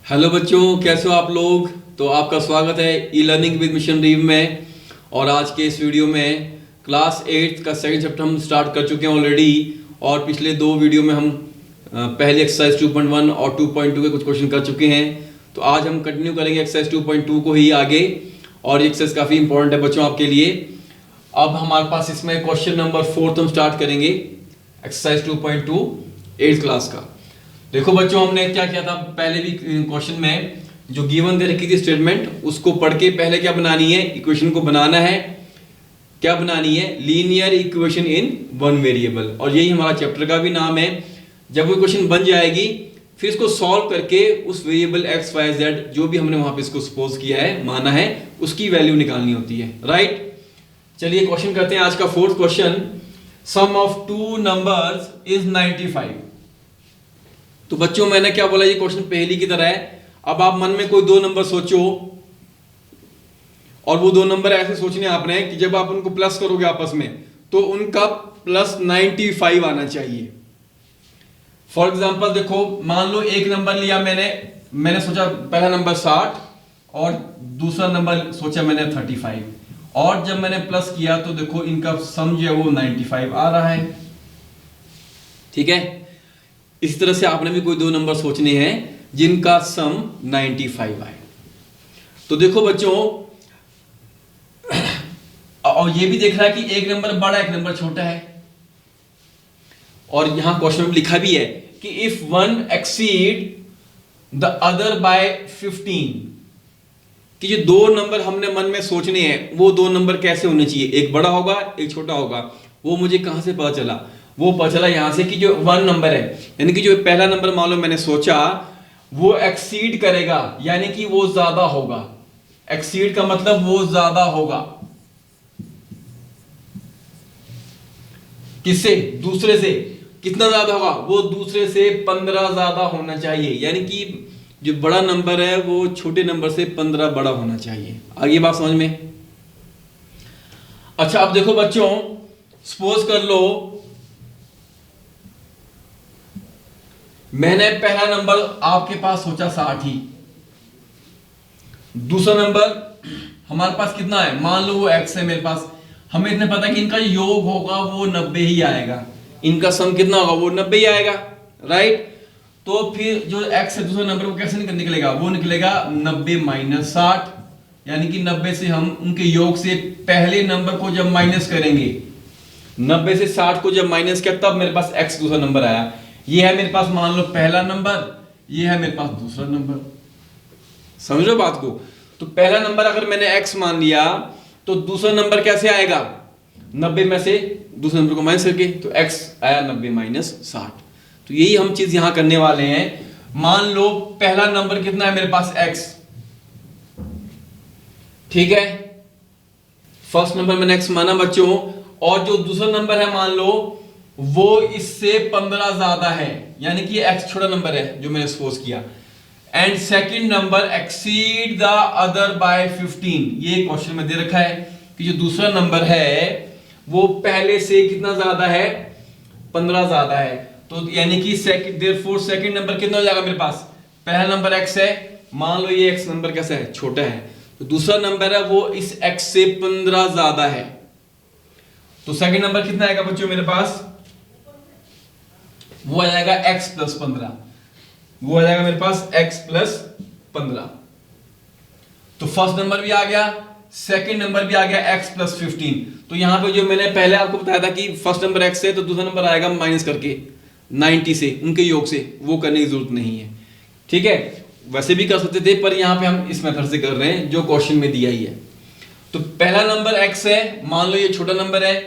Hello बच्चों, कैसे हो आप लोग। तो आपका स्वागत है ई लर्निंग विद मिशन रीव में। और आज के इस वीडियो में क्लास 8 का सेकंड चैप्टर हम स्टार्ट कर चुके हैं ऑलरेडी। और पिछले दो वीडियो में हम पहले एक्सरसाइज 2.1 और 2.2 के कुछ क्वेश्चन कर चुके हैं। तो आज हम कंटिन्यू करेंगे एक्सरसाइज 2.2 को ही आगे। और ये एक्सरसाइज काफ़ी इंपॉर्टेंट है बच्चों आपके लिए। अब हमारे पास इसमें क्वेश्चन नंबर 4 हम स्टार्ट करेंगे एक्सरसाइज 2.2 8th क्लास का। देखो बच्चों, हमने क्या किया था पहले भी क्वेश्चन में, जो गिवन दे रखी थी स्टेटमेंट, उसको पढ़ के पहले क्या बनानी है, इक्वेशन को बनाना है। क्या बनानी है? Linear equation in one variable. और यही हमारा चैप्टर का भी नाम है। जब वो इक्वेशन बन जाएगी फिर इसको सॉल्व करके उस वेरिएबल एक्स वाई जेड जो भी हमने वहां पे इसको सपोज किया है, माना है, उसकी वैल्यू निकालनी होती है। राइट, चलिए क्वेश्चन करते हैं आज का fourth question. Sum of two numbers is 95। तो बच्चों मैंने क्या बोला, ये क्वेश्चन पहली की तरह है। अब आप मन में कोई दो नंबर सोचो, और वो दो नंबर ऐसे सोचने आपने कि जब आप उनको प्लस करोगे आपस में तो उनका प्लस 95 आना चाहिए। फॉर एग्जांपल देखो, मान लो एक नंबर लिया मैंने सोचा पहला नंबर 60 और दूसरा नंबर सोचा मैंने 35, और जब मैंने प्लस किया तो देखो इनका सम जो है वो 95 आ रहा है। ठीक है, इस तरह से आपने भी कोई दो नंबर सोचने हैं जिनका सम 95 आए। तो देखो बच्चों, और ये भी देख रहा है कि एक नंबर बड़ा एक नंबर छोटा है। और यहां क्वेश्चन में लिखा भी है कि if one exceed the other by 15, कि जो दो नंबर हमने मन में सोचने हैं वो दो नंबर कैसे होने चाहिए, एक बड़ा होगा एक छोटा होगा। वो मुझे कहां से पता चला? वो पता चला यहां से कि जो वन नंबर है, यानी कि जो पहला नंबर मान लो मैंने सोचा, वो एक्सीड करेगा, यानी कि वो ज्यादा होगा। एक्सीड का मतलब वो ज्यादा होगा किससे? दूसरे से। कितना ज्यादा होगा? वो दूसरे से 15 ज्यादा होना चाहिए, यानी कि जो बड़ा नंबर है वो छोटे नंबर से 15 बड़ा होना चाहिए। आगे बात समझ में? अच्छा, अब देखो बच्चों, सपोज कर लो मैंने पहला नंबर आपके पास सोचा 60 ही, दूसरा नंबर हमारे पास कितना है, मान लो वो x है मेरे पास। हमें इतना पता है कि इनका योग होगा वो 90 ही आएगा, इनका सम कितना होगा, वो 90 ही आएगा। राइट, तो फिर जो x है दूसरा नंबर वो कैसे निकलेगा? वो निकलेगा 90 माइनस 60, यानी कि 90 से हम उनके योग से पहले नंबर को जब माइनस करेंगे, 90 से 60 को जब माइनस किया तब मेरे पास x दूसरा नंबर आया। ये है मेरे पास मान लो पहला नंबर, ये है मेरे पास दूसरा नंबर। समझ लो बात को? तो पहला नंबर अगर मैंने x मान लिया तो दूसरा नंबर कैसे आएगा? 90 में से दूसरे नंबर को माइनस करके, तो x आया 90 माइनस 60। तो यही हम चीज यहां करने वाले हैं। मान लो पहला नंबर कितना है मेरे पास, x। ठीक है, फर्स्ट नंबर मैंने x माना बच्चों, और जो दूसरा नंबर है मान लो वो इससे 15 ज्यादा है, यानी कि x छोटा नंबर है जो मैंने सपोज किया। And second number exceed the other by 15। ये क्वेश्चन में दे रखा है कि जो दूसरा नंबर है वो पहले से कितना ज्यादा है, 15 ज्यादा है। तो यानी कि देयरफॉर सेकंड नंबर कितना हो जाएगा मेरे पास? पहला नंबर x है, मान लो ये x नंबर कैसा है, छोटा है, तो दूसरा नंबर है वो इस x से 15 ज्यादा है। तो सेकंड नंबर कितना आएगा बच्चों मेरे पास? वो आ जाएगा x प्लस 15। वो आ जाएगा मेरे पास x प्लस 15। तो फर्स्ट नंबर भी आ गया, सेकंड नंबर भी आ गया x प्लस 15। तो यहां पे जो मैंने पहले आपको बताया था कि फर्स्ट नंबर x है तो दूसरा नंबर आएगा माइनस करके 90 से, उनके योग से। वो करने की जरूरत नहीं है। ठीक है, वैसे भी कर सकते थे पर यहां पे हम इस मेथड से कर रहे हैं जो क्वेश्चन में दिया ही है। तो पहला नंबर x है, मान लो ये छोटा नंबर है।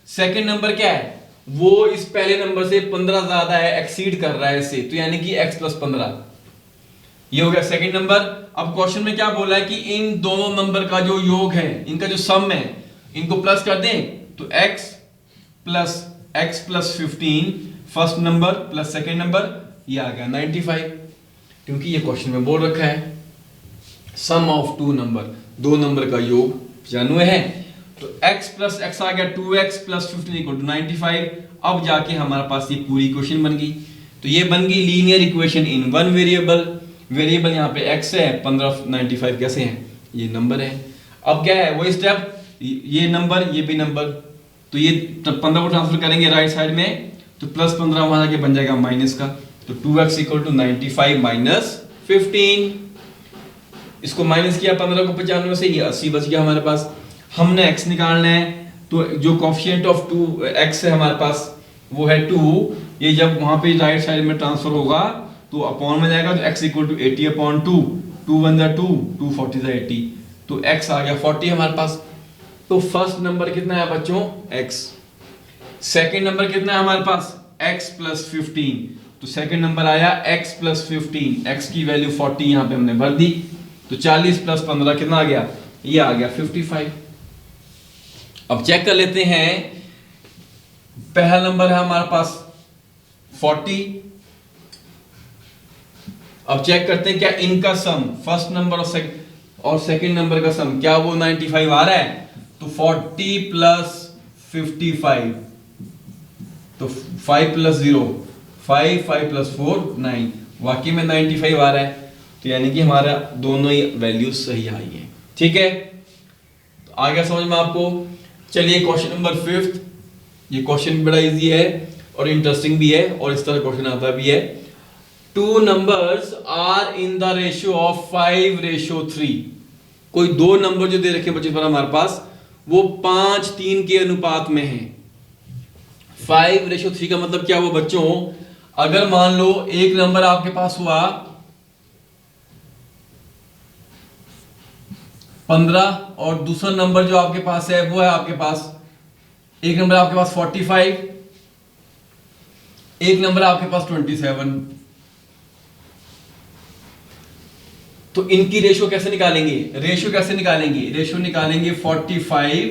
सेकंड नंबर क्या है? वो इस पहले नंबर से 15 ज्यादा है, एक्सीड कर रहा है इससे, तो यानी कि x प्लस 15। ये हो गया सेकंड नंबर। अब क्वेश्चन में क्या बोला है कि इन दोनों नंबर का जो योग है, इनका जो सम है, इनको प्लस कर दें तो x plus 15 first number plus second number, ये आ गया 95। क्योंकि ये क्वेश्चन में बोल रखा है सम ऑफ टू नंबर, दो नंबर का योग 95 है। तो x प्लस x आ गया 2x प्लस 15 इक्वल टू 95। अब जाके हमारे पास ये पूरी इक्वेशन बन गई। तो ये बन गई linear equation in one variable. Variable यहाँ पे x है, 1595 कैसे हैं, ये नंबर है। अब क्या है वही स्टेप, ये नंबर ये भी नंबर, तो ये 15 को ट्रांसफर करेंगे राइट साइड में, तो प्लस 15 वहां जाके बन जाएगा माइनस का, तो 2x इक्वल टू 95 माइनस 15। इसको माइनस किया 15 को 95 से, ये 80 बच गया हमारे पास। हमने x निकालना है, तो जो कोफिशिएंट ऑफ 2x है हमारे पास वो है 2, ये जब वहां पे राइट साइड में ट्रांसफर होगा तो अपॉन में जाएगा, तो x इक्वल टू 80 अपॉन 2, 2 1 2, 2 40 80, तो x आ गया 40 हमारे पास। तो फर्स्ट नंबर कितना है बच्चों, x। सेकंड नंबर कितना है हमारे पास, x प्लस 15, तो सेकंड नंबर आया x प्लस 15, x की वैल्यू 40 यहाँ पे हमने भर दी, तो 40 प्लस 15 कितना आ गया, ये आ गया 55। अब चेक कर लेते हैं, पहला नंबर है हमारे पास 40। अब चेक करते हैं क्या इनका सम, फर्स्ट नंबर और सेकंड नंबर का सम, क्या वो 95 आ रहा है, तो 40 प्लस 55, तो 5 प्लस 0 5, 5 प्लस 4 9, वाकई में 95 आ रहा है, तो यानी कि हमारा दोनों ही वैल्यूज सही आई है। ठीक है, तो आ गया समझ में आपको। चलिए क्वेश्चन नंबर 5, ये क्वेश्चन बड़ा इजी है और इंटरेस्टिंग भी है, और इस तरह क्वेश्चन आता भी है। 2 numbers are in the ratio of 5:3। कोई दो नंबर जो दे रखे बच्चों पर हमारे पास, वो 5:3 के अनुपात में है। 5:3 का मतलब क्या हुआ बच्चों, अगर मान लो एक नंबर आपके पास हुआ 15 और दूसरा नंबर जो आपके पास है वो है आपके पास, एक नंबर आपके पास 45, एक नंबर आपके पास 27, तो इनकी रेशियो कैसे निकालेंगे, रेशियो निकालेंगे 45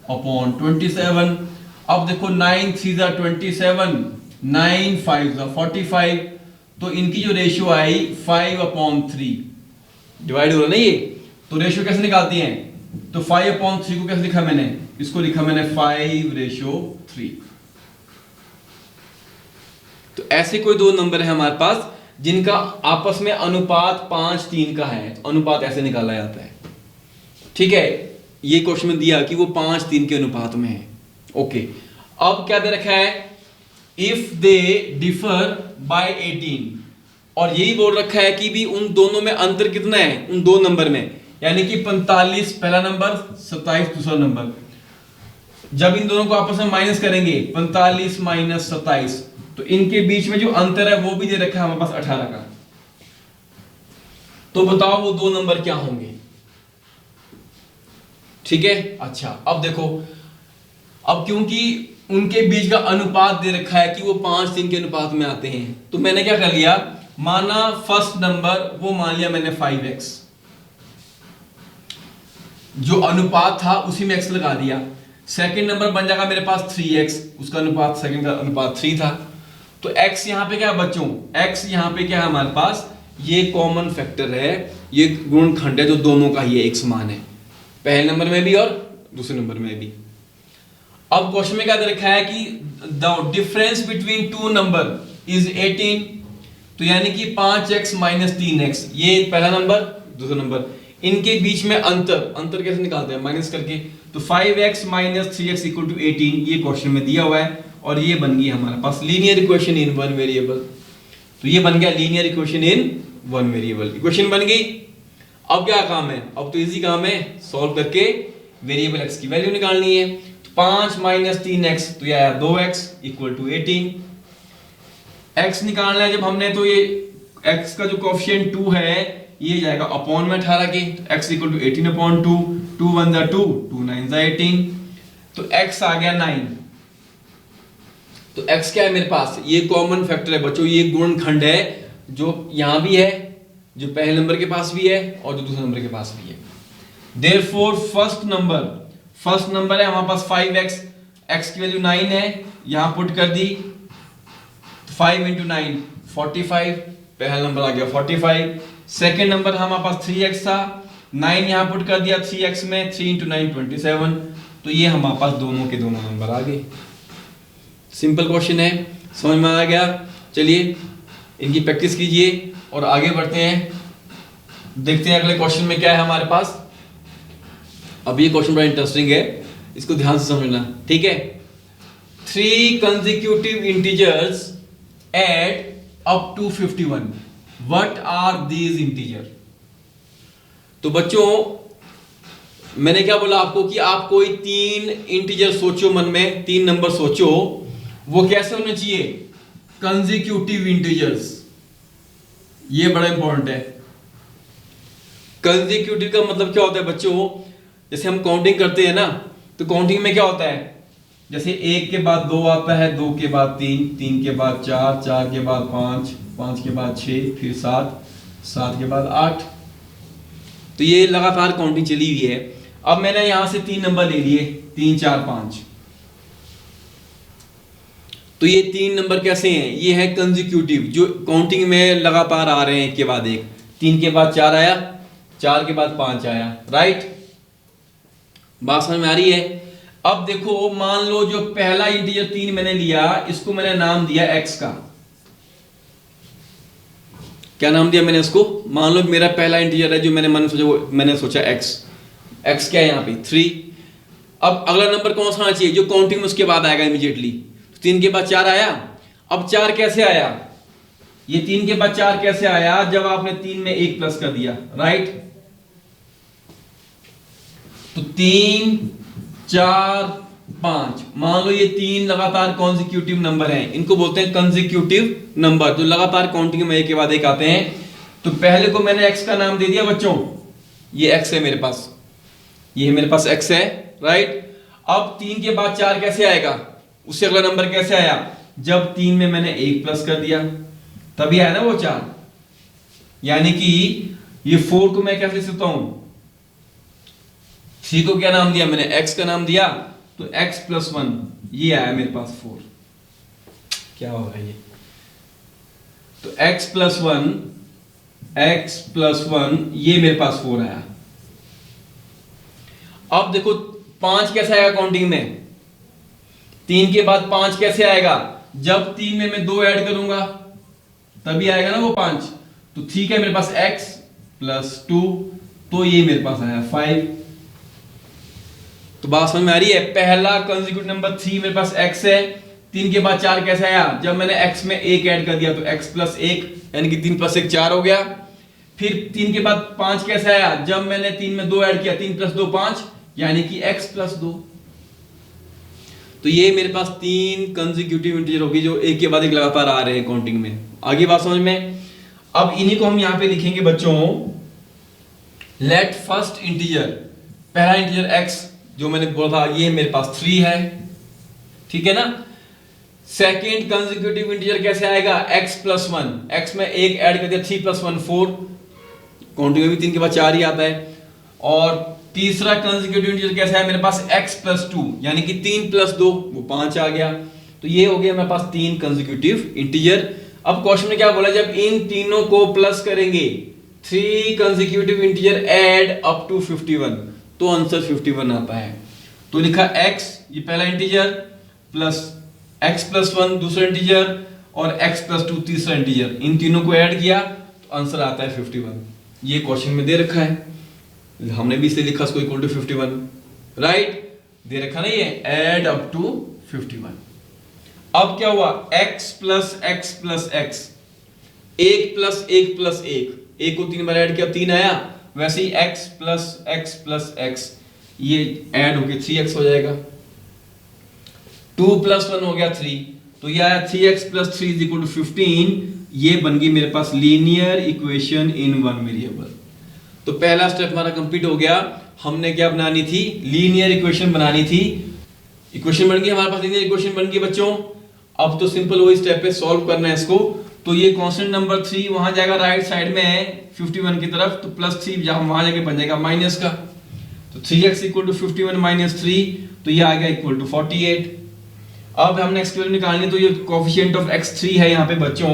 अपॉन 27। अब देखो 9 3 27, 9 5 45, तो इनकी जो रेशियो आई 5 अपॉन 3, डिवाइड हो रहा ना ये, तो रेशियो कैसे निकालते हैं, तो 5 अपॉन 3 को कैसे लिखा मैंने, इसको लिखा मैंने 5:3। तो ऐसे कोई दो नंबर है हमारे पास जिनका आपस में अनुपात 5:3 का है, तो अनुपात ऐसे निकाला जाता है। ठीक है, ये क्वेश्चन में दिया कि वो 5:3 के अनुपात में है। ओके, अब क्या दे रखा है, इफ दे डिफर बाय 18, और यही बोल रखा है कि भी उन दोनों में अंतर कितना है, उन दो नंबर में, यानी कि 45 पहला नंबर, 27 दूसरा नंबर। जब इन दोनों को आपस में माइनस करेंगे 45 माइनस 27, तो इनके बीच में जो अंतर है वो भी दे रखा है हमारे पास 18 का। तो बताओ वो दो नंबर क्या होंगे। ठीक है, अच्छा अब देखो, अब क्योंकि उनके बीच का अनुपात दे रखा है कि वो 5:3 के अनुपात में आते हैं, तो मैंने क्या कर लिया, माना फर्स्ट नंबर वो मान लिया मैंने 5x, जो अनुपात था उसी में x लगा दिया। सेकंड नंबर बन जाएगा मेरे पास 3x, उसका अनुपात सेकंड का अनुपात 3 था, तो x यहां पे क्या है बच्चों, x यहां पे क्या है हमारे पास, ये कॉमन फैक्टर है, ये गुणनखंड है जो दोनों का ही है, एक समान है, पहले नंबर में भी और दूसरे नंबर में भी। अब क्वेश्चन में क्या दे रखा है कि the difference between two number is 18, तो यानी कि 5x माइनस 3x, ये पहला नंबर दूसरा नंबर, इनके बीच में अंतर कैसे निकालते हैं, माइनस करके, तो 5x minus 3x equal to 18, ये क्वेश्चन में दिया हुआ है, और ये बन गई हमारे पास linear equation in one variable. तो ये बन गया linear equation in one variable, equation बन गई। अब क्या काम है, अब तो इजी काम है, सॉल्व करके वेरिएबल x की वैल्यू निकालनी है। तो 5 माइनस 3x, तो यह आया 2x इक्वल टू 18। x निकालना है जब हमने, तो ये x का जो कोएफिशिएंट 2 है ये जाएगा अपॉन में 18 के, तो x इक्वल टू 18 अपॉन 2, 2 1 2, 2 9 18, तो x आ गया 9। तो x क्या है मेरे पास, ये कॉमन फैक्टर है बच्चों, ये गुणनखंड है जो यहां भी है, जो पहले नंबर के पास भी है और जो दूसरे नंबर के पास भी है। देयरफॉर फर्स्ट नंबर है हमारे पास 5x, x की वैल्यू 9 है, यहां पुट कर दी, 5 into 9 45, पहला नंबर आ गया 45। सेकंड नंबर हमारे पास 3x था, 9 यहां पुट कर दिया 3x में, 3 into 9 27, तो ये हमारे पास दोनों के दोनों नंबर आ गए। सिंपल क्वेश्चन है, समझ में आ गया। चलिए इनकी प्रैक्टिस कीजिए और आगे बढ़ते हैं। देखते हैं अगले क्वेश्चन में क्या है हमारे पास। अब ये क्वेश्चन बड़ा इंटरेस्टिंग है, इसको ध्यान से समझना, ठीक है। 3 consecutive integers add up to 51. What are these integers? तो बच्चों मैंने क्या बोला आपको कि आप कोई 3 इंटीजर सोचो, मन में 3 नंबर सोचो, वो कैसे होने चाहिए, कंसेक्यूटिव इंटीजर्स। ये बड़ा इंपॉर्टेंट है। कंसेक्यूटिव का मतलब क्या होता है बच्चों, जैसे हम काउंटिंग करते हैं ना, तो काउंटिंग में क्या होता है, जैसे 1 के बाद 2 आता है, 2 के बाद 3, 3 के बाद 4, 4 के बाद 5, 5 के बाद 6, फिर 7, 7 के बाद 8। तो ये लगातार काउंटिंग चली हुई है। अब मैंने यहां से 3 नंबर ले लिए, 3 4 5। तो ये 3 नंबर कैसे हैं, ये है कंसेक्यूटिव, जो काउंटिंग में लगातार आ रहे हैं एक के बाद एक। 3 के बाद 4 आया, 4 के बाद 5 आया, राइट। बात समझ में आ रही है। अब देखो मान लो जो पहला इंटीजर 3 मैंने लिया, इसको मैंने नाम दिया x का। क्या नाम दिया मैंने इसको, मान लो मेरा पहला इंटीजर है जो मैंने मन सोचा, वो मैंने सोचा x। x क्या है यहाँ पे 3। अब अगला नंबर कौन सा आना चाहिए, जो काउंटिंग में उसके बाद आएगा इमीडिएटली। 3 के बाद 4 आया। अब 4 कैसे आया, ये 3 के बाद 4 कैसे आया, जब आपने 3 में 1 प्लस कर दिया, राइट। तो 3 4 5, मान लो ये 3 लगातार कॉन्जिक्यूटिव नंबर हैं, इनको बोलते हैं कंसेक्यूटिव नंबर, जो लगातार काउंटिंग में एक के बाद एक आते हैं। तो पहले को मैंने x का नाम दे दिया बच्चों, ये x है मेरे पास, ये मेरे पास x है, राइट। अब 3 के बाद 4 कैसे आएगा, उससे अगला नंबर कैसे आया, जब 3 में मैंने 1 प्लस कर दिया तभी आया ना वो 4। यानी कि ये 4 को मैं कैसे लिख सकता हूं, 3 को क्या नाम दिया मैंने, x का नाम दिया, तो x प्लस 1, ये आया मेरे पास 4। क्या होगा ये, तो x प्लस 1, ये मेरे पास 4 आया। अब देखो 5 कैसे आएगा काउंटिंग में, 3 के बाद 5 कैसे आएगा, जब 3 में मैं 2 ऐड करूंगा तभी आएगा ना वो 5। तो ठीक है, मेरे पास x प्लस 2, तो ये मेरे पास आया 5। तो बात समझ में आ रही है। पहला कंसेक्यूटिव नंबर 3 मेरे पास x है, 3 के बाद 4 कैसे आया, जब मैंने x में 1 ऐड कर दिया, तो x प्लस 1, यानी कि 3 प्लस 1 4 हो गया। फिर 3 के बाद 5 कैसे आया, जब मैंने 3 में 2 ऐड किया, 3 प्लस 2 5, यानी कि x प्लस 2। तो ये मेरे पास 3 कंसेक्यूटिव इंटीजर होगी जो एक के बाद एक लगातार आ रहे हैं काउंटिंग में। आगे बात समझ में। अब इन्हीं को हम यहां पे लिखेंगे बच्चों, लेट फर्स्ट इंटीजर, पहला इंटीजर x जो मैंने बोला था, ये मेरे पास 3 है, ठीक है ना। सेकेंड कंसेक्यूटिव इंटीजर कैसे आएगा, x प्लस 1, x में 1 ऐड कर दिया, 3 प्लस 1 4, काउंटिंग में भी 3 के बाद 4 ही आता है। और तीसरा कंसेक्यूटिव इंटीजर कैसा है मेरे पास, x प्लस 2, यानी कि 3 प्लस 2 वो 5 आ गया। तो ये हो गया मेरे पास 3 कंसेक्यूटिव इंटीजर। अब क्वेश्चन में क्या बोला, जब इन तीनों को प्लस करेंगे, 3 consecutive integer add up to 51, तो आंसर 51 आता है। तो लिखा x, ये पहला इंटीजर, प्लस x प्लस 1 दूसरा इंटीजर, और x प्लस 2 तीसरा इंटीजर, इन तीनों को ऐड किया तो आंसर आता है 51। ये क्वेश्चन में दे रखा है, हमने भी इसे लिखा इसको इक्वल टू 51, राइट, दे रखा ना ये, ऐड अप टू 51। अब क्या हुआ, x plus x plus x, 1 plus 1 plus 1, 1 को 3 बार ऐड किया 3 आया, वैसे ही x प्लस x, ये ऐड होके 3x हो जाएगा। 2 प्लस 1 हो गया 3, तो ये आया 3x plus 3 is equal to 15। ये बन गई मेरे पास linear equation in one variable. तो पहला स्टेप हमारा कंप्लीट हो गया। हमने क्या बनानी थी, लीनियर इक्वेशन बनानी थी। इक्वेशन बन गई हमारे पास, लीनियर इक्वेशन बन गई बच्चों। अब तो सिंपल वही स्टेप पे सॉल्व करना है इसको। तो ये कांस्टेंट नंबर 3 वहां जाएगा राइट साइड में 51 की तरफ, तो प्लस 3 वहां जाके बन जाएगा माइनस का। तो 3x इक्वल टू 51 माइनस 3, तो ये आ गया इक्वल टू 48। अब हमने x की वैल्यू निकालनी, तो ये कोएफिशिएंट ऑफ x3 है यहाँ पे बच्चों,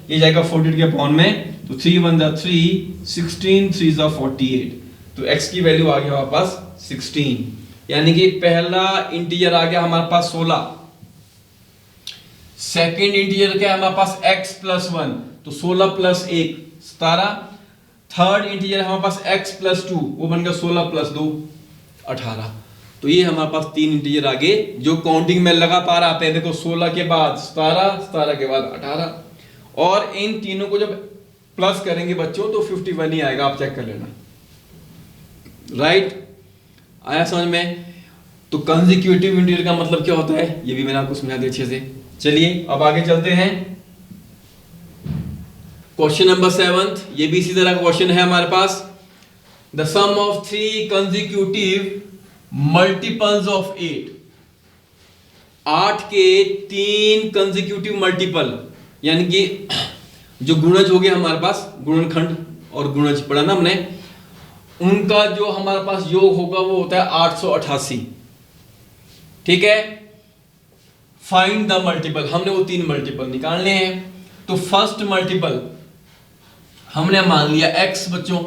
ये जाएगा 48 के अपॉन में, तो 3 1 जा 3, 16 3 जा 48, तो x की वैल्यू आ गया हमारे पास 16, यानी कि पहला इंटीजर आ गया हमारे पास 16। सेकेंड इंटीजर क्या है हमारे पास x प्लस 1, तो 16 प्लस 1 17। थर्ड इंटीजर हमारे पास x प्लस 2, वो बन गया 16 प्लस 2 18। तो ये हमारे पास तीन इंटीजर आगे जो काउंटिंग में लगातार आते हैं। देखो 16 के बाद 17, 17 के बाद 18, और इन तीनों को जब प्लस करेंगे बच्चों तो 51 ही आएगा, आप चेक कर लेना। राइट, आया समझ में? तो कंसेक्यूटिव इंटीजर का मतलब क्या होता है ये भी मैंने आपको समझा दिया अच्छे से। चलिए अब आगे चलते हैं। क्वेश्चन नंबर 7, ये भी इसी तरह का क्वेश्चन है हमारे पास। The sum of 3 consecutive multiples of 8, 8 के 3 कंसेक्यूटिव मल्टीपल, यानी कि जो गुणज हो गया हमारे पास, गुणनखंड और गुणज पढ़ा ना हमने, उनका जो हमारे पास योग होगा वो होता है 888। ठीक है, फाइंड द मल्टीपल, हमने वो 3 मल्टीपल निकालने हैं। तो फर्स्ट मल्टीपल हमने मान लिया x बच्चों।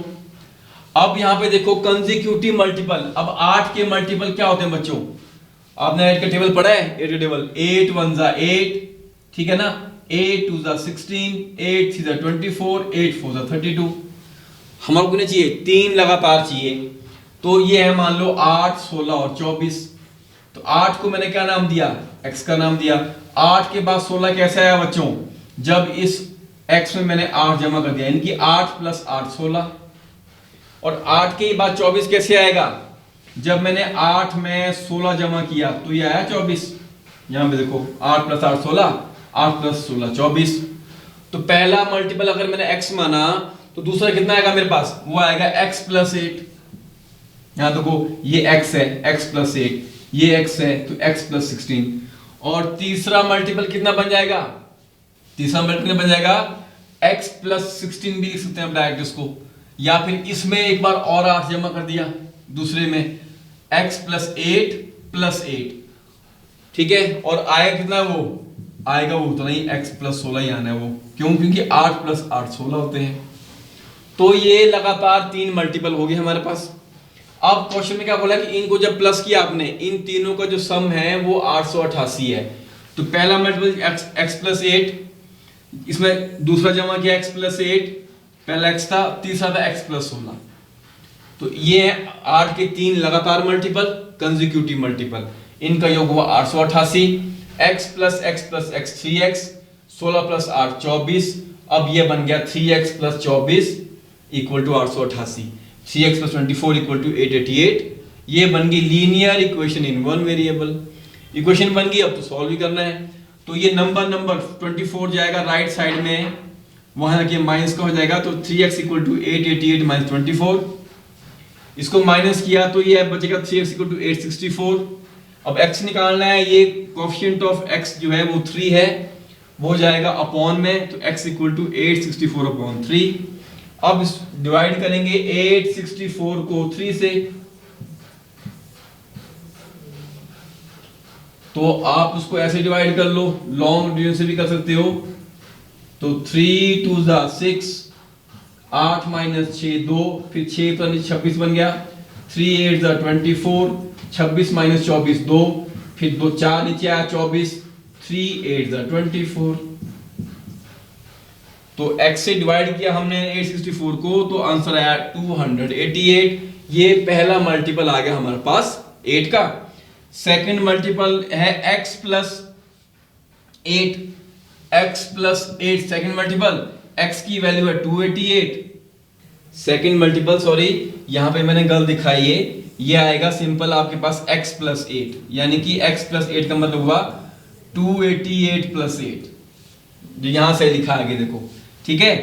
अब यहां पे देखो कंसेक्यूटिव मल्टीपल, अब 8 के मल्टीपल क्या होते हैं बच्चों? आपने 8 का टेबल पढ़ा है, 8 का टेबल, 8 1 जा 8, ठीक है ना, 8 2 जा 16, 8 3 जा 24, 8 4 जा 32। हमारे को नहीं चाहिए, 3 लगातार चाहिए। तो ये है मान लो 8 16 और 24। तो 8 को मैंने क्या नाम दिया? x का नाम दिया। 8 के बाद 16 कैसे आया बच्चों? जब इस x में मैंने 8 जमा कर दिया, यानी कि 8 प्लस 8 16। और 8 के बाद 24 कैसे आएगा? जब मैंने 8 में 16 जमा किया तो ये आया 24। यहां पे देखो 8 प्लस 8 16, 8 प्लस 16 24। तो पहला मल्टीपल अगर मैंने x माना तो दूसरा कितना आएगा मेरे पास? वो आएगा x प्लस 8। यहां देखो ये x है, x प्लस 8, ये x है तो x प्लस 16। और तीसरा मल्टीपल कितना बन जाएगा? तीसरा मल्टीपल बन जाएगा x प्लस 16 भी लिख सकते हैं डायरेक्ट इसको, या फिर इसमें एक बार और 8 जमा कर दिया दूसरे में, x प्लस 8 प्लस 8। ठीक है, और आएगा कितना? वो आएगा वो तो नहीं, x प्लस 16 ही आना है वो। क्यों? क्योंकि 8 प्लस 8 16 होते हैं। तो ये लगातार 3 मल्टीपल हो गए हमारे पास। अब क्वेश्चन में क्या बोला कि इनको जब प्लस किया आपने, इन तीनों का जो सम है वो 888 है। तो पहला मल्टीपल x प्लस 8, इसमें दूसरा जमा किया x प्लस 8, पहला x था, तीसरा था x प्लस 16। तो ये है 8 के 3 लगातार मल्टीपल, कंसेक्यूटिव मल्टीपल, इनका योग हुआ 888। x plus x 3x, 16 plus 8 24। अब ये बन गया 3x plus 24 equal to 888, 3x plus 24 equal to 888। ये बन गई linear equation in one variable. Equation बन गई, अब तो सॉल्व भी करना है। तो ये नंबर 24 जाएगा राइट साइड में, वहां जाके माइनस का हो जाएगा, तो 3x इक्वल टू 888 माइनस 24। इसको माइनस किया तो ये बचेगा 3x इक्वल टू 864। अब x निकालना है, ये कोएफिशिएंट ऑफ x जो है वो 3 है, वो जाएगा अपॉन में, तो x इक्वल टू 864 अपॉन 3। अब डिवाइड करेंगे 864 को 3 से, तो आप उसको ऐसे डिवाइड कर लो, लॉन्ग डिवीजन से भी कर सकते हो। तो 3 2 जा 6, 8 माइनस 6 2, फिर 6 तो 26 बन गया, 3 8 जा 24, 26 माइनस 24 2, फिर 2 4 नीचे आया 24, 3 8 जा 24। तो x से डिवाइड किया हमने 864 को, तो आंसर आया 288। ये पहला मल्टीपल आ गया हमारे पास 8 का। सेकंड मल्टीपल है x plus 8, x plus 8 second multiple, x की वैल्यू है 288। सेकंड मल्टीपल, सॉरी यहां पे मैंने गलत दिखाई है, ये आएगा सिंपल आपके पास x प्लस 8, यानी कि x प्लस 8 का मतलब हुआ 288 प्लस 8, जो यहां से लिखा आगे देखो, ठीक है।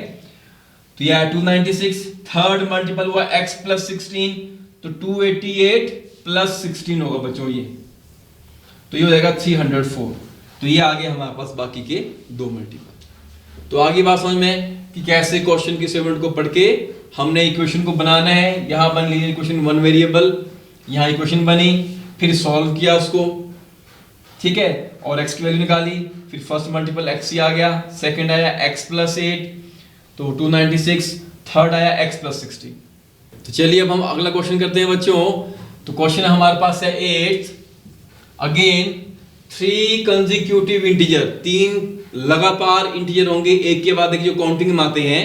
तो यह 296। थर्ड मल्टीपल हुआ x प्लस 16, तो 288 प्लस 16 होगा बच्चों ये, तो ये हो जाएगा 304। तो ये आगे हमारे पास बाकी के 2 मल्टीपल। तो आगे बात समझ में कि कैसे क्वेश्चन की स्टेटमेंट को पढ़ के हमने इक्वेशन को बनाना है। यहां बन लीजिए इक्वेशन वन वेरिएबल, यहां इक्वेशन बनी, फिर सॉल्व किया उसको, ठीक है, और x की वैल्यू निकाली, फिर फर्स्ट मल्टीपल x ही आ गया, सेकंड आया x प्लस 8, तो 296, थर्ड आया x प्लस 16। तो चलिए अब हम अगला क्वेश्चन करते हैं बच्चों। तो क्वेश्चन हमारे पास है 8, अगेन 3 कंसेक्यूटिव इंटीजर, 3 लगातार इंटीजर होंगे एक के बाद एक जो काउंटिंग में आते हैं।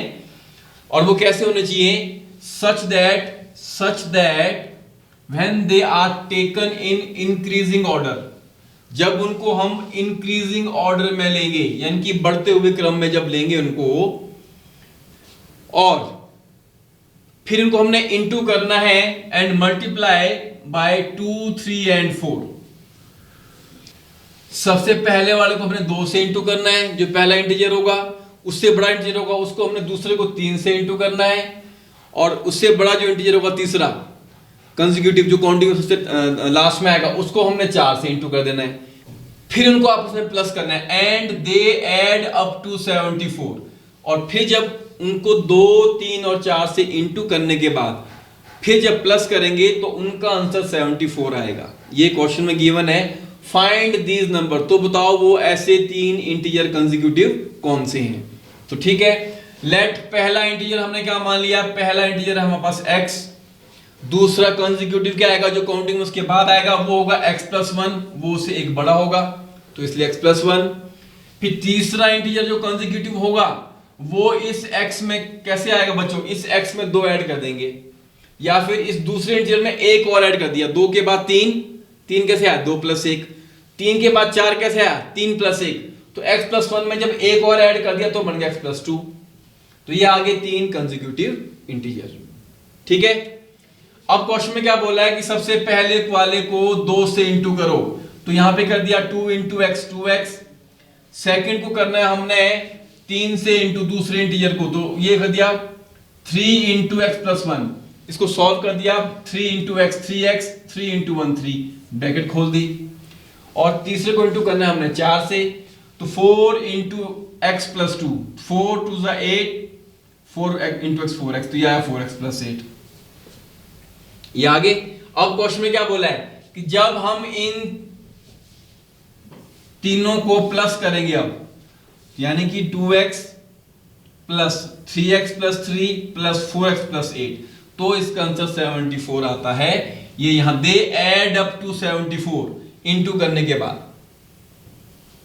और वो कैसे होने चाहिए? Such that when they are taken in increasing order, जब उनको हम इंक्रीजिंग ऑर्डर में लेंगे, यानी कि बढ़ते हुए क्रम में जब लेंगे उनको, और फिर इनको हमने इनटू करना है एंड मल्टीप्लाई बाय 2, 3 एंड 4। सबसे पहले वाले को हमने 2 से इंटू करना है, जो पहला इंटीजर होगा। उससे बड़ा इंटीजर होगा उसको हमने दूसरे को 3 से इंटू करना है, और उससे बड़ा जो इंटीजर होगा तीसरा कंसेक्यूटिव जो काउंटिंग सबसे लास्ट में आएगा, उसको हमने 4 से इंटू कर देना है। फिर उनको आपस में प्लस करना है and they add up to 74। और फिर जब उनको 2, 3 और 4 से इंटू करने के बाद फिर जब प्लस करेंगे तो उनका आंसर 74 आएगा। ये क्वेश्चन में गिवन है, फाइंड दीज नंबर। तो बताओ वो ऐसे 3 इंटीजर कंसेक्यूटिव कौन से हैं? तो ठीक है, लेट पहला इंटीजर हमने क्या मान लिया? पहला इंटीजर है हमारे पास x। दूसरा कंसेक्यूटिव क्या आएगा जो काउंटिंग उसके बाद आएगा? वो होगा x+1, वो उससे एक बड़ा होगा तो इसलिए x+1। फिर तीसरा इंटीजर जो कंसेक्यूटिव होगा वो इस x में कैसे आएगा बच्चों? इस x में 2 ऐड कर देंगे, या फिर इस दूसरे इंटीजर में एक और ऐड कर दिया। 2 के बाद 3, 3 कैसे आया? 2 + 1। 3 के बाद 4 कैसे आया? 3 + 1। तो x+1 में जब एक और ऐड कर दिया तो बन गया x+2। तो ये आगे 3 कंसेक्यूटिव इंटीजर। ठीक है, अब क्वेश्चन में क्या बोला है कि सबसे पहले वाले को 2 से इंटू करो, तो यहां पे कर दिया 2 × x 2x। सेकंड को करना है हमने 3 से इंटू दूसरे इंटीजर को, तो ये कर दिया 3 × x+1। इसको सॉल्व कर दिया 3 × x 3x, 3 × 1 3, ब्रैकेट खोल दी। और तीसरे को इंटू करना है हमने 4 से, तो 4 × x+2, 4 2 = 8, 4 × x 4x, तो ये आया 4x + 8। ये आगे। अब क्वेश्चन में क्या बोला है कि जब हम इन तीनों को प्लस करेंगे, अब यानी कि 2x + 3x + 3 + 4x + 8, तो इसका आंसर 74 आता है। ये यहां दे ऐड अप टू 74 इंटू करने के बाद।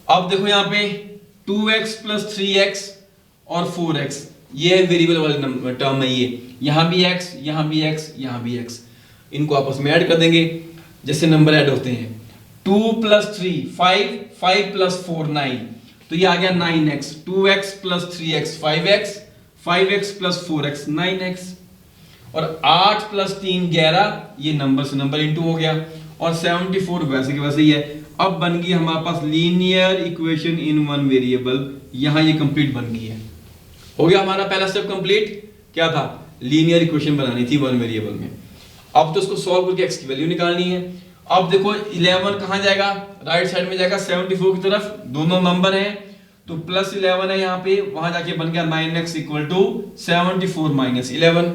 अब देखो यहां पे 2x + 3x और 4x, ये वेरिएबल वाले टर्म है। ये यहां भी x, यहां भी x, यहां भी x, इनको आपस में ऐड कर देंगे जैसे नंबर ऐड होते हैं। 2 + 3 5, 5 + 4 9, तो ये आ गया 9x। 2x + 3x 5x, 5x + 4x 9x, और 8 + 3 11, ये नंबर से नंबर इंटू हो गया, और 74 वैसे के वैसे ही है। अब बन गई हमारे पास linear equation in one variable. यहां ये कंप्लीट बन गई है। हो गया हमारा पहला स्टेप कंप्लीट। क्या था? लीनियर इक्वेशन बनानी थी वन वेरिएबल में। अब तो उसको सॉल्व करके x की वैल्यू निकालनी है। अब देखो 11 कहां जाएगा? राइट साइड में जाएगा 74 की तरफ, दोनों नंबर हैं तो +11 है यहां पे, वहां जाके बन गया 9x = 74 - 11।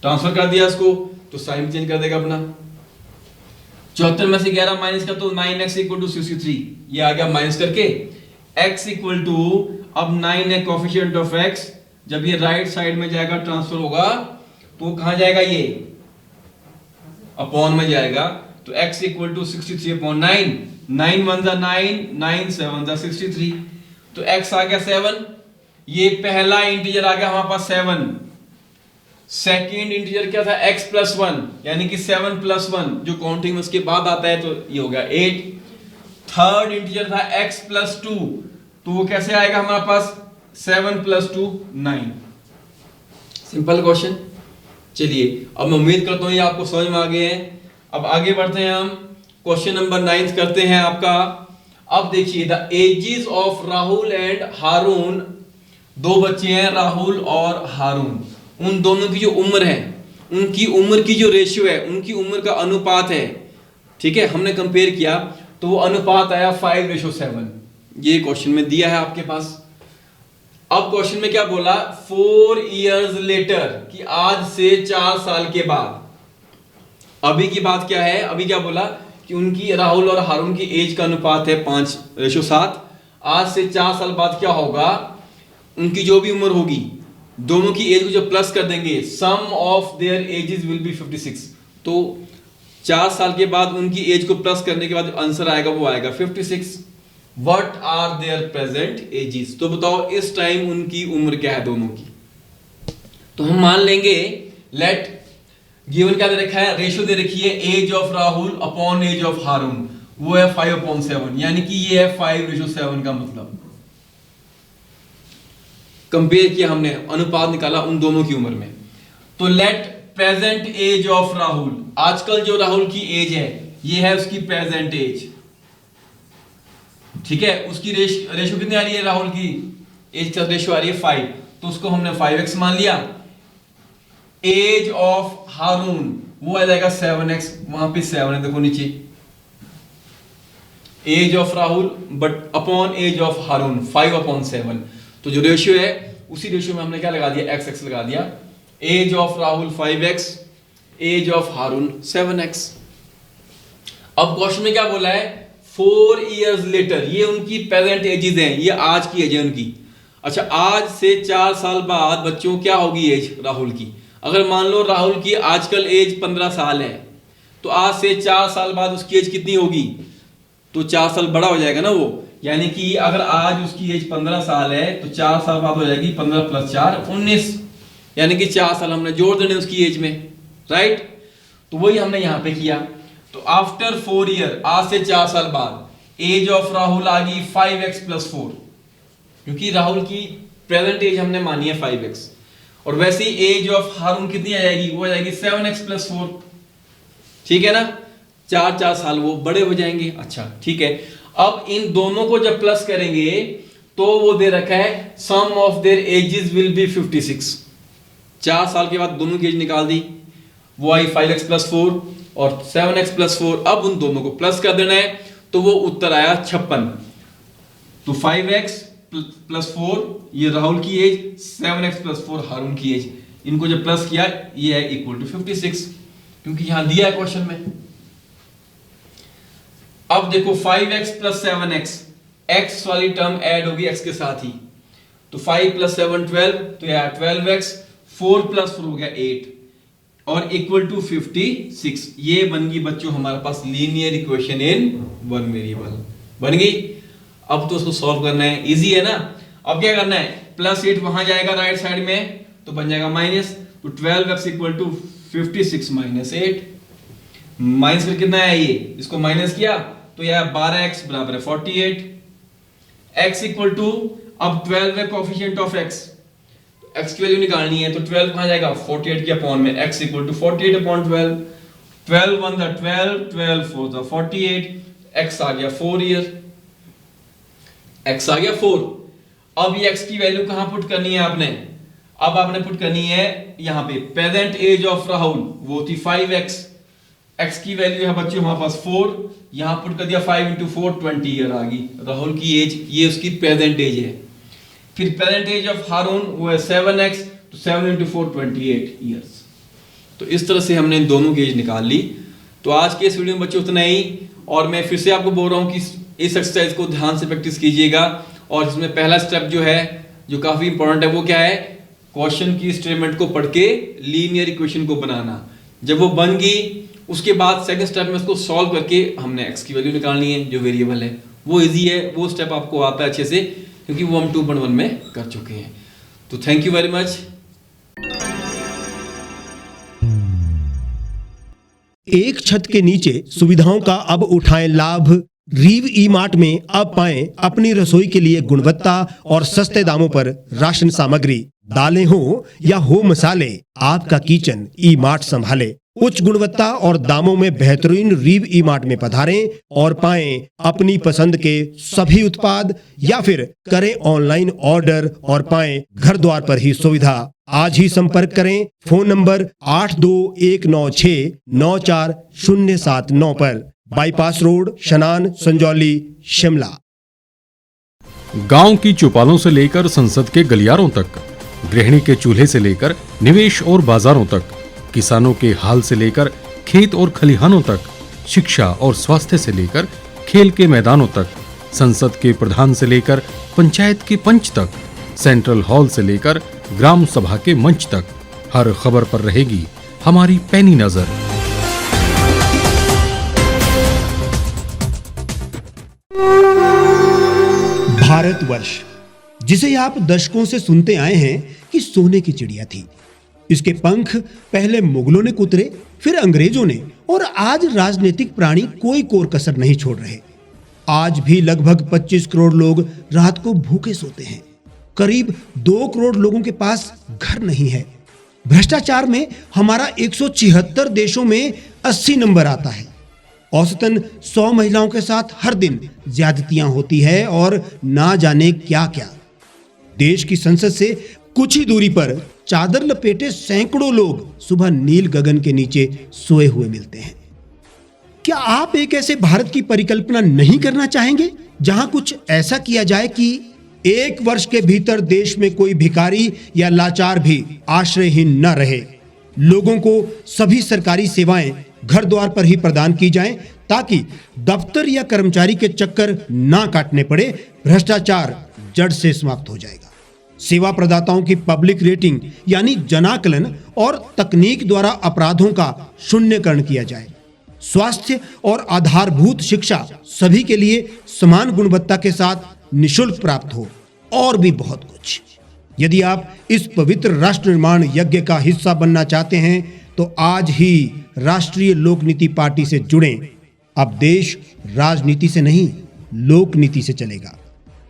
ट्रांसफर कर दिया इसको तो साइन चेंज कर देगा अपना। 74 में से 11 माइनस का तो 9x = 63, ये आ गया माइनस करके। x = अब 9 है कोएफिशिएंट ऑफ x, जब ये राइट साइड में जाएगा ट्रांसफर होगा तो कहां जाएगा? ये अपॉन में जाएगा, तो x = 63/9, 9 1 = 9, 9 7 = 63, तो x आ गया 7। ये पहला इंटीजर आ गया हमारे पास 7। सेकंड इंटीजर क्या था? x+1, यानी कि 7 + 1 जो काउंटिंग में उसके बाद आता है, तो ये हो गया 8। थर्ड इंटीजर था x+2, तो वो कैसे आएगा हमारे पास? 7 + 2 9। Simple question. चलिए अब मैं उम्मीद करता हूं ये आपको समझ में आ गए हैं। अब आगे बढ़ते हैं, हम क्वेश्चन नंबर 9 करते हैं आपका। अब देखिए the ages of Rahul and Haroon, 2 बच्चे हैं राहुल और हारून, उन दोनों की जो उम्र है, उनकी उम्र की जो रेशियो है, उनकी उम्र का अनुपात है, ठीक है, हमने कंपेयर किया तो वो अनुपात आया 5:7। ये क्वेश्चन में दिया है आपके पास। अब क्वेश्चन में क्या बोला? 4 years later, कि आज से 4 साल के बाद। अभी की बात क्या है? अभी क्या बोला कि उनकी राहुल और हारून की एज का अनुपात है 5:7। आज से 4 साल बाद क्या होगा? उनकी जो भी उम्र होगी, दोनों की एज को जब प्लस कर देंगे, sum of their ages will be 56। तो 4 साल के बाद उनकी एज को प्लस करने के बाद जो आंसर आएगा वो आएगा 56। What are their present ages? तो बताओ इस टाइम उनकी उम्र क्या है दोनों की? तो हम मान लेंगे लेट गिवन क्या दे रखा है, रेशियो दे रखी है age of Rahul upon age of Haroon, वो है 5/7, यानी कि ये है 5:7 का मतलब कंपेयर किया हमने, अनुपात निकाला उन दोनों की उम्र में। तो let present age of Rahul, आजकल जो राहुल की एज है ये है उसकी प्रेजेंट एज, ठीक है। उसकी रेशियो कितनी आ रही है, राहुल की एज का रेशियो आ रही है 5, तो उसको हमने 5x मान लिया। एज ऑफ हारून वो आ जाएगा 7x, वहां पे 7 है देखो नीचे, age of Rahul but upon age of Haroon 5/7, तो जो रेशियो है उसी रेशियो में हमने क्या लगा दिया, x लगा दिया। Age of Rahul 5x, age of Haroon 7x। अब क्वेश्चन में क्या बोला है, 4 years लेटर, ये उनकी प्रेजेंट एजेस हैं, ये आज की एज है उनकी। अच्छा, आज से 4 साल बाद बच्चों क्या होगी एज राहुल की, अगर मान लो राहुल की आजकल एज 15 साल है, तो आज से 4 साल बाद उसकी एज कितनी होगी, तो 4 साल बड़ा हो जाएगा ना वो, यानी कि अगर आज उसकी एज 15 साल है तो 4 साल बाद हो जाएगी 15 + 4 19, यानी कि 4 साल हमने जोड़ देने उसकी एज में, राइट। तो वही हमने यहां पे किया। तो आफ्टर 4 year, आज से 4 साल बाद एज ऑफ राहुल आ गई 5x + 4, क्योंकि राहुल की प्रेजेंट एज हमने मानी है 5x, और वैसे ही एज ऑफ हारून कितनी आ जाएगी, वो आ जाएगी 7x + 4, ठीक है ना। 4 साल वो बड़े हो जाएंगे। अच्छा ठीक है, अब इन दोनों को जब प्लस करेंगे तो वो दे रखा है sum of their ages will be 56। 4 साल के बाद दोनों की एज निकाल दी, वो आई 5x + 4 और 7x + 4। अब उन दोनों को प्लस कर देना है, तो वो उत्तर आया 56। तो 5x + 4 ये राहुल की एज, 7x + 4 हारून की एज, इनको जब प्लस किया ये है इक्वल टू 56, क्योंकि यहां दिया है क्वेश्चन में। अब देखो 5x + 7x, x वाली टर्म ऐड होगी x के साथ ही, तो 5 + 7 12, तो यह 12x, 4 + 4 हो गया 8 और इक्वल टू 56। ये बन गई बच्चों हमारे पास लीनियर इक्वेशन इन 1 वेरिएबल बन गई। अब तो उसको सॉल्व करना है, इजी है ना। अब क्या करना है, +8 वहां जाएगा राइट साइड में तो बन जाएगा माइनस, तो 12x = 56 - 8, माइनस फिर कितना है, ये इसको माइनस किया तो यह 12x = 48, x = अब 12 है कोएफिशिएंट ऑफ x, x की वैल्यू निकालनी है, तो 12 कहां जाएगा 48 के अपॉन में, x = 48/12, 12 1 = 12, 12 4 = 48, x आ गया 4 year, x आ गया 4। अब ये x की वैल्यू कहां पुट करनी है आपने, अब आपने पुट करनी है यहां पे, प्रेजेंट एज ऑफ राहुल वो थी 5x, x की वैल्यू है बच्चों हमारे पास 4, यहां पुट कर दिया 5 × 4 20 ईयर आ गई राहुल की एज, ये उसकी प्रेजेंट एज है। फिर प्रेजेंट एज ऑफ हारून वो है 7x, तो 7 × 4 28 ईयर्स। तो इस तरह से हमने इन दोनों की एज निकाल ली। तो आज के इस वीडियो में बच्चों उतना ही, और मैं फिर से आपको बोल रहा हूं कि इस एक्सरसाइज को ध्यान से प्रैक्टिस कीजिएगा, और इसमें पहला स्टेप जो है जो काफी इंपॉर्टेंट है वो क्या है, क्वेश्चन की स्टेटमेंट को पढ़ के लीनियर इक्वेशन को बनाना। जब वो बन गई उसके बाद सेकंड स्टेप में उसको सॉल्व करके हमने x की वैल्यू निकालनी है जो वेरिएबल है, वो इजी है, वो स्टेप आपको आता है अच्छे से, क्योंकि वो हम 2.1 में कर चुके हैं। तो थैंक यू वेरी मच। एक छत के नीचे सुविधाओं का अब उठाएं लाभ। रीव ई-मार्ट में अब पाएं अपनी रसोई के लिए गुणवत्ता और सस्ते दामों पर राशन सामग्री। दालें हो या हो मसाले, आपका किचन ई-मार्ट संभाले। उच्च गुणवत्ता और दामों में बेहतरीन रीव ई-मार्ट में पधारें और पाएं अपनी पसंद के सभी उत्पाद, या फिर करें ऑनलाइन ऑर्डर और पाएं घर द्वार पर ही सुविधा। आज ही संपर्क करें फोन नंबर 8219694079 पर, बाईपास रोड, शनान, संजौली, शिमला। गांव की चौपालों से लेकर संसद के गलियारों तक, गृहिणी के चूल्हे से लेकर निवेश और बाजारों तक, किसानों के हाल से लेकर खेत और खलिहानों तक, शिक्षा और स्वास्थ्य से लेकर खेल के मैदानों तक, संसद के प्रधान से लेकर पंचायत के पंच तक, सेंट्रल हॉल से लेकर ग्राम सभा के मंच तक, हर खबर पर रहेगी हमारी पैनी नजर। भारतवर्ष, जिसे आप दशकों से सुनते आए हैं कि सोने की चिड़िया थी, इसके पंख पहले मुगलों ने कुतरे, फिर अंग्रेजों ने, और आज राजनीतिक प्राणी कोई कोर कसर नहीं छोड़ रहे। आज भी लगभग 25 करोड़ लोग रात को भूखे सोते हैं। करीब 2 करोड़ लोगों के पास घर नहीं है। भ्रष्टाचार में हमारा 176 देशों में 80 नंबर आता है। औसतन 100 महिलाओं के साथ हर दिन ज्यादतियां होती है और ना जाने क्या क्या। देश की संसद से कुछ ही दूरी पर चादर लपेटे सैकड़ों लोग सुबह नील गगन के नीचे सोए हुए मिलते हैं। क्या आप एक ऐसे भारत की परिकल्पना नहीं करना चाहेंगे जहां कुछ ऐसा किया जाए कि 1 वर्ष के भीतर देश में कोई भिखारी या लाचार भी आश्रयहीन न रहे? लोगों को सभी सरकारी सेवाएं घर द्वार पर ही प्रदान की जाएं ताकि दफ्तर या कर्मचारी के चक्कर ना काटने पड़े। भ्रष्टाचार जड़ से समाप्त हो जाएगा। सेवा प्रदाताओं की पब्लिक रेटिंग यानी जनाकलन और तकनीक द्वारा अपराधों का शून्यकरण किया जाए। स्वास्थ्य और आधारभूत शिक्षा सभी के लिए समान गुणवत्ता के साथ निशुल्क प्राप्त हो, और भी बहुत कुछ। यदि आप इस पवित्र राष्ट्र निर्माण यज्ञ का हिस्सा बनना चाहते हैं तो आज ही राष्ट्रीय लोक नीति पार्टी से जुड़ें। अब देश राजनीति से नहीं, लोक नीति से चलेगा।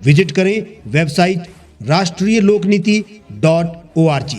विजिट करें वेबसाइट rashtriyalokniti.org।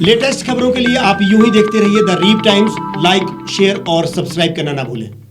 लेटेस्ट खबरों के लिए आप यूं ही देखते रहिए the Reap Times. Like, share और सब्सक्राइब करना ना भूलें।